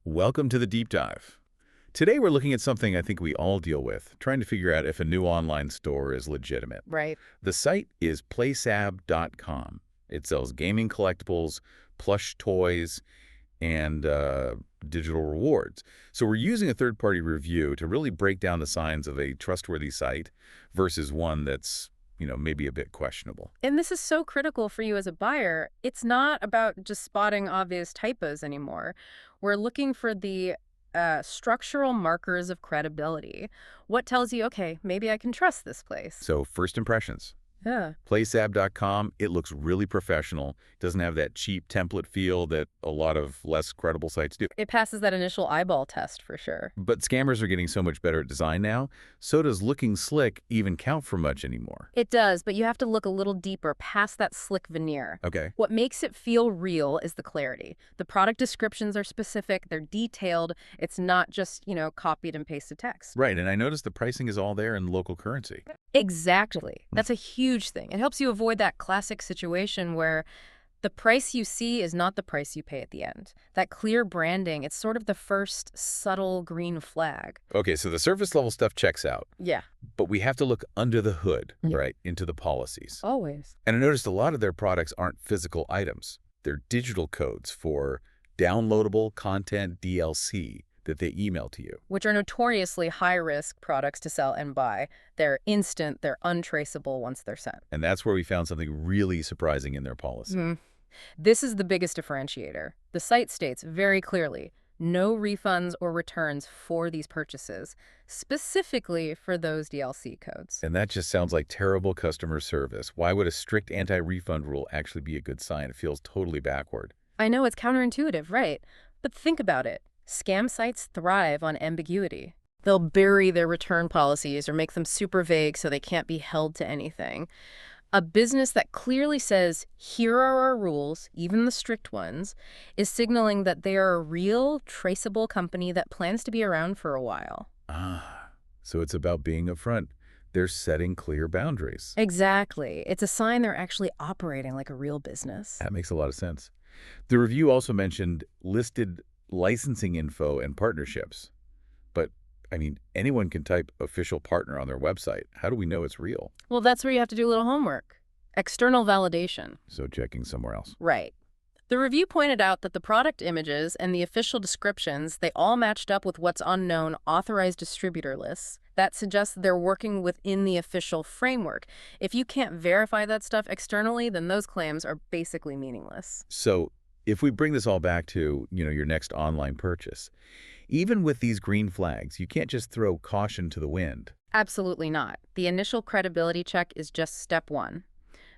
Welcome to the deep dive. Today we're looking at something I think we all deal with, trying to figure out if a new online store is legitimate. Right. The site is Playsab.com. It sells gaming collectibles, plush toys, and digital rewards. So we're using a third-party review to really break down the signs of a trustworthy site versus one that's, maybe a bit questionable. And this is so critical for you as a buyer. It's not about just spotting obvious typos anymore. We're looking for the structural markers of credibility. What tells you, okay, maybe I can trust this place? So first impressions. Yeah. Playsab.com, it looks really professional. It doesn't have that cheap template feel that a lot of less credible sites do. It passes that initial eyeball test for sure. But scammers are getting so much better at design now, so does looking slick even count for much anymore? It does, but you have to look a little deeper past that slick veneer. Okay. What makes it feel real is the clarity. The product descriptions are specific, they're detailed. It's not just, copied and pasted text. Right, and I noticed the pricing is all there in local currency. Exactly. That's a huge thing. It helps you avoid that classic situation where the price you see is not the price you pay at the end. That clear branding, it's sort of the first subtle green flag. Okay, so the surface level stuff checks out, Yeah. but we have to look under the hood, Yeah. right, into the policies. Always. And I noticed a lot of their products aren't physical items. They're digital codes for downloadable content DLC that they email to you. Which are notoriously high-risk products to sell and buy. They're instant, they're untraceable once they're sent. And that's where we found something really surprising in their policy. This is the biggest differentiator. The site states very clearly, no refunds or returns for these purchases, specifically for those DLC codes. And that just sounds like terrible customer service. Why would a strict anti-refund rule actually be a good sign? It feels totally backward. I know it's counterintuitive, right? But think about it. Scam sites thrive on ambiguity. They'll bury their return policies or make them super vague so they can't be held to anything. A business that clearly says, here are our rules, even the strict ones, is signaling that they are a real, traceable company that plans to be around for a while. So it's about being upfront. They're setting clear boundaries. Exactly. It's a sign they're actually operating like a real business. That makes a lot of sense. The review also mentioned listed licensing info and partnerships. But, anyone can type official partner on their website. How do we know it's real? Well, that's where you have to do a little homework. External validation. So checking somewhere else. Right. The review pointed out that the product images and the official descriptions, they all matched up with what's on known authorized distributor lists. That suggests they're working within the official framework. If you can't verify that stuff externally, then those claims are basically meaningless. So if we bring this all back to, your next online purchase, even with these green flags, you can't just throw caution to the wind. Absolutely not. The initial credibility check is just step one.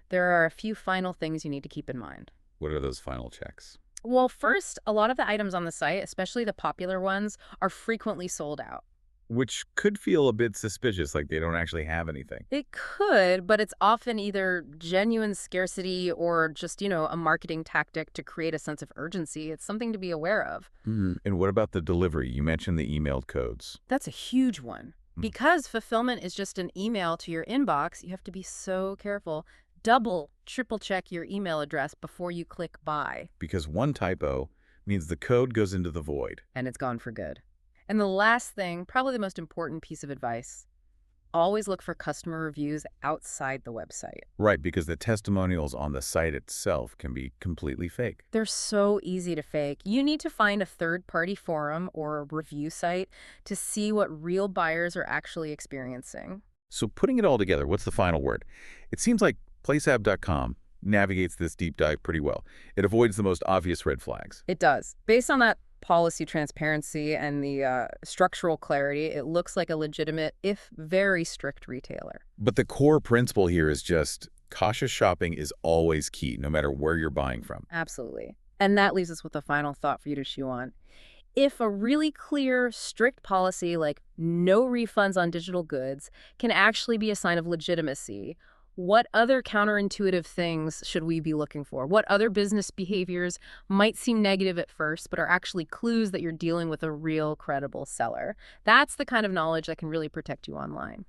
There are a few final things you need to keep in mind. What are those final checks? Well, first, a lot of the items on the site, especially the popular ones, are frequently sold out. Which could feel a bit suspicious, like they don't actually have anything. It could, but it's often either genuine scarcity or just, a marketing tactic to create a sense of urgency. It's something to be aware of. And what about the delivery? You mentioned the emailed codes. That's a huge one. Because fulfillment is just an email to your inbox, you have to be so careful. Double, triple check your email address before you click buy. Because one typo means the code goes into the void. And it's gone for good. And the last thing, probably the most important piece of advice, always look for customer reviews outside the website. Right, because the testimonials on the site itself can be completely fake. They're so easy to fake. You need to find a third-party forum or a review site to see what real buyers are actually experiencing. So putting it all together, what's the final word? It seems like Playsab.com navigates this deep dive pretty well. It avoids the most obvious red flags. It does. Based on that policy transparency and the structural clarity, it looks like a legitimate, if very strict retailer. But the core principle here is just cautious shopping is always key, no matter where you're buying from. Absolutely. And that leaves us with a final thought for you to chew on. If a really clear, strict policy like no refunds on digital goods can actually be a sign of legitimacy, what other counterintuitive things should we be looking for? What other business behaviors might seem negative at first, but are actually clues that you're dealing with a real, credible seller? That's the kind of knowledge that can really protect you online.